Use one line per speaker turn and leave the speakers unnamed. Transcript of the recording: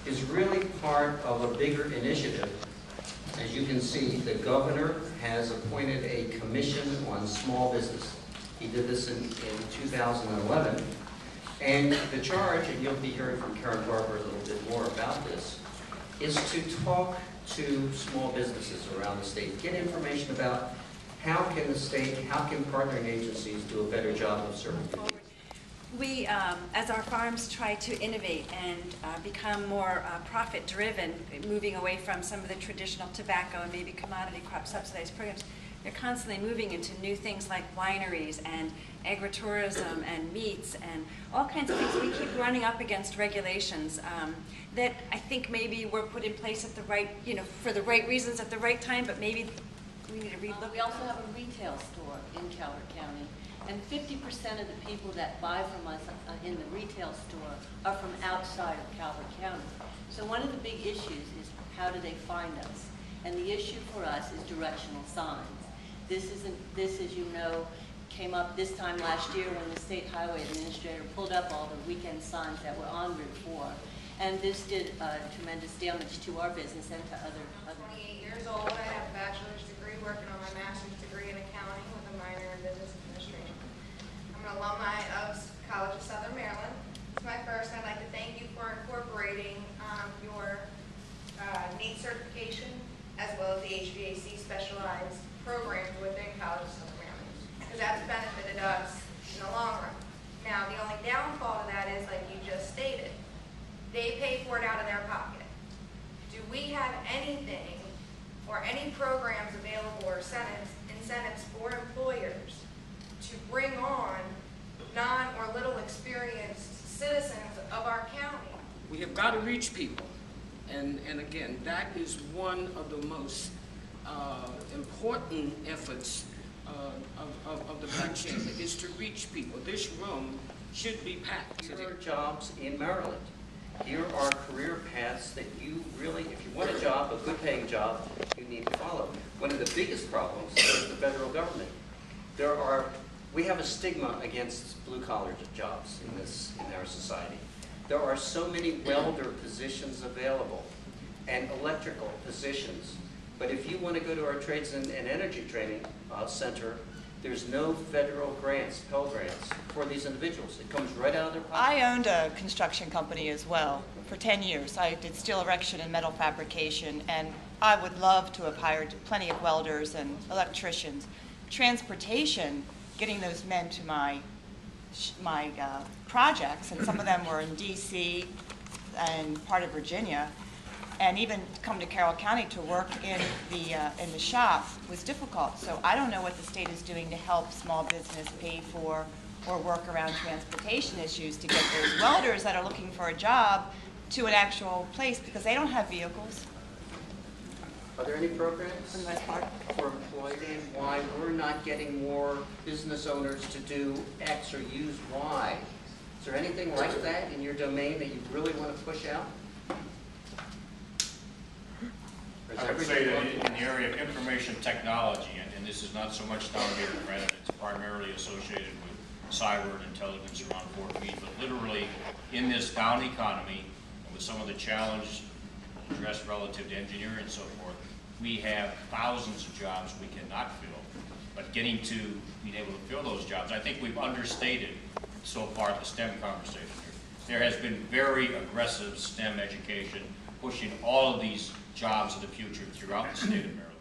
is really part of a bigger initiative. As you can see, the governor has appointed a commission on small business. He did this in 2011. And the charge, and you'll be hearing from Karen Barber a little bit more about this, is to talk to small businesses around the state, get information about how can the state, how can partnering agencies do a better job of serving people.
We, as our farms try to innovate and become more profit-driven, moving away from some of the traditional tobacco and maybe commodity crop subsidized programs, they're constantly moving into new things like wineries and agritourism and meats and all kinds of things. We keep running up against regulations that I think maybe were put in place at the right, for the right reasons at the right time, but maybe we need to relook.
We also have a retail store in Calvert County, and 50% of the people that buy from us in the retail store are from outside of Calvert County. So one of the big issues is how do they find us? And the issue for us is directional signs. This, as you know, came up this time last year when the State Highway Administrator pulled up all the weekend signs that were on Route 4. And this did tremendous damage to our business and to other.
28 years old, I have a bachelor's degree, working on my master's degree in accounting with a minor in business administration. I'm an alumni of College of Southern Maryland. It's my first, and I'd like to thank you for incorporating your NEAT certification as well as the HVAC specialized programs within College of Southern Maryland, because that's benefited us in the long run. Now, the only downfall to that is, like you just stated, they pay for it out of their pocket. Do we have anything or any programs available or incentives for employers to bring on non or little experienced citizens of our county?
We have got to reach people. And again, that is one of the most important efforts of the Black Chamber, is to reach people. This room should be packed.
Here are jobs in Maryland. Here are career paths that you really, if you want a job, a good paying job, you need to follow. One of the biggest problems is the federal government. We have a stigma against blue collar jobs in our society. There are so many welder positions available and electrical positions. But if you want to go to our Trades and Energy Training Center, there's no federal grants, Pell Grants, for these individuals. It comes right out of their pocket.
I owned a construction company as well for 10 years. I did steel erection and metal fabrication, and I would love to have hired plenty of welders and electricians. Transportation, getting those men to my projects, and some of them were in D.C. and part of Virginia, and even come to Carroll County to work in the shop was difficult. So I don't know what the state is doing to help small business pay for or work around transportation issues to get those welders that are looking for a job to an actual place, because they don't have vehicles.
Are there any programs
For the most part.
for employees, and why we're not getting more business owners to do X or use Y? Is there anything like that in your domain that you really want to push out?
I would say that in the area of information technology, and this is not so much down here in Granite, it's primarily associated with cyber and intelligence around Fort Meade, but literally in this down economy, and with some of the challenges addressed relative to engineering and so forth, we have thousands of jobs we cannot fill. But getting to being able to fill those jobs, I think we've understated so far the STEM conversation here. There has been very aggressive STEM education pushing all of these jobs of the future throughout the state of Maryland.